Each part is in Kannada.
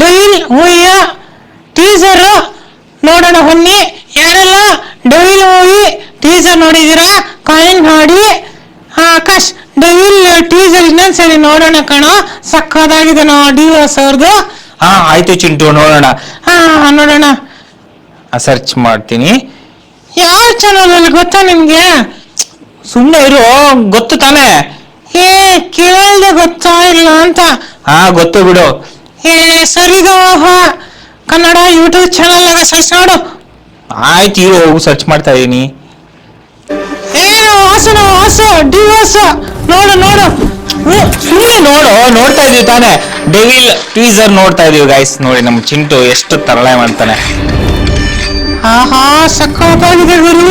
ಡೈಲ್ ಮೂವಿಯ ಟೀಸರ್ ನೋಡೋಣ ಬನ್ನಿ. ಯಾರೆಲ್ಲ ಡೈಲ್ ಮೂವಿ ಟೀಸರ್ ನೋಡಿದೀರಾ ಕಾಮೆಂಟ್ ಮಾಡಿ. ಆಕಾಶ್ ಡೈಲ್ ಟೀಸರ್ ಇನ್ನೊಂದ್ಸರಿ ನೋಡೋಣ ಕಣೋ, ಸಕ್ಕದಾಗಿದೆ ಡಿವೋರ್ಸ್ ಅವ್ರದ್ದು. ಆಯ್ತು ಚಿಂಟು, ನೋಡೋಣ. ನೋಡೋಣ. ಸರ್ಚ್ ಮಾಡ್ತೀನಿ. ಯಾವ ಚಾನಲ್ ಅಲ್ಲಿ ಗೊತ್ತಾ ನಿಮ್ಗೆ? ಸುಮ್ಮನೆ ಇರು, ಗೊತ್ತು ತಾನೇ. ಕೇಳ್ದೆ ಗೊತ್ತಾ ಇಲ್ಲ ಅಂತ. ಗೊತ್ತು ಬಿಡು. ಸರಿಗಮಪ ಕನ್ನಡ ಯೂಟ್ಯೂಬ್ ಚಾನಲ್ ಆಗ ಸರ್ಚ್ ಮಾಡು. ಆಯ್ತು ಇರು, ಹೋಗು ಸರ್ಚ್ ಮಾಡ್ತಾ ಇದೀನಿ. ವಾಸು ಡಿವೋರ್ಸ್ ನೋಡು. ಸುಮ್ಮನೆ ನೋಡ್ತಾ ಇದೀವಿ ತಾನೇ. ಡೆವಿಲ್ ಟೀಸರ್ ನೋಡ್ತಾ ಇದೀವಿ ಗೈಸ್. ನೋಡಿ ನಮ್ ಚಿಂಟು ಎಷ್ಟು ತರಳೆ ಮಾಡ್ತಾನೆ. ಸಕ್ಕತ್ತಾಗಿದೆ ಗುರು.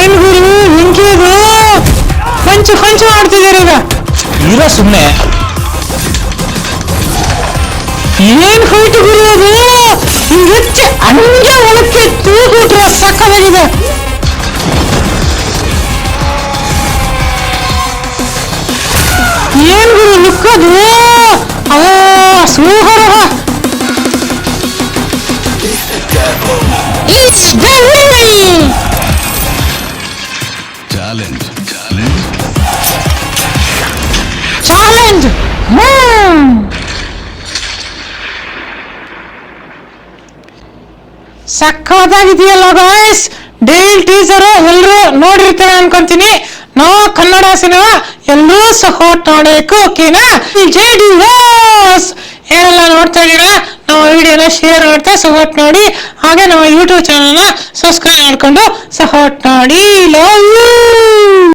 ಏನ್ ಗುರು ಬೆಂಕಿದು ಕೊಂಚ ಮಾಡ್ತಿದ್ದಾರೆ ಈಗ. ಇರೋ ಸುಮ್ಮನೆ. ಏನ್ ಹೋಯ್ತು ಗುರು ಅದು, ಹೆಚ್ಚೆ ಹಂಗೆ ಒಳಕ್ಕೆ ತೂಗುಟ್ರೆ ಸಕ್ಕದಾಗಿದೆ. ಏನ್ ಗುರು ಲುಕ್ಕದು, ಸೂಪರ್. ಚಾಲೆಂಜ್ ಸಕ್ಕತ್ತಾಗಿದೆಯಲ್ಲ ಗಾಯ್ಸ್. ಡೈಲ್ ಟೀಸರ್ ಎಲ್ಲರೂ ನೋಡಿರ್ತಾರೆ ಅನ್ಕೊಂತೀನಿ. ನಾವು ಕನ್ನಡ ಸಿನಿಮಾ ಎಲ್ಲರೂ ಸಪೋರ್ಟ್ ಮಾಡಬೇಕು, ಓಕೆನಾ? ಡಿವೋರ್ಸ್ ಏನೆಲ್ಲ ನೋಡ್ತಾ ಇದ್ದೀರಾ, ನಮ್ಮ ವಿಡಿಯೋನ ಶೇರ್ ಮಾಡ್ತಾ ಸಪೋರ್ಟ್ ಮಾಡಿ. ಹಾಗೆ ನಮ್ಮ ಯೂಟ್ಯೂಬ್ ಚಾನಲ್ನ ಸಬ್ಸ್ಕ್ರೈಬ್ ಮಾಡ್ಕೊಂಡು ಸಪೋರ್ಟ್ ಮಾಡಿ. Love you.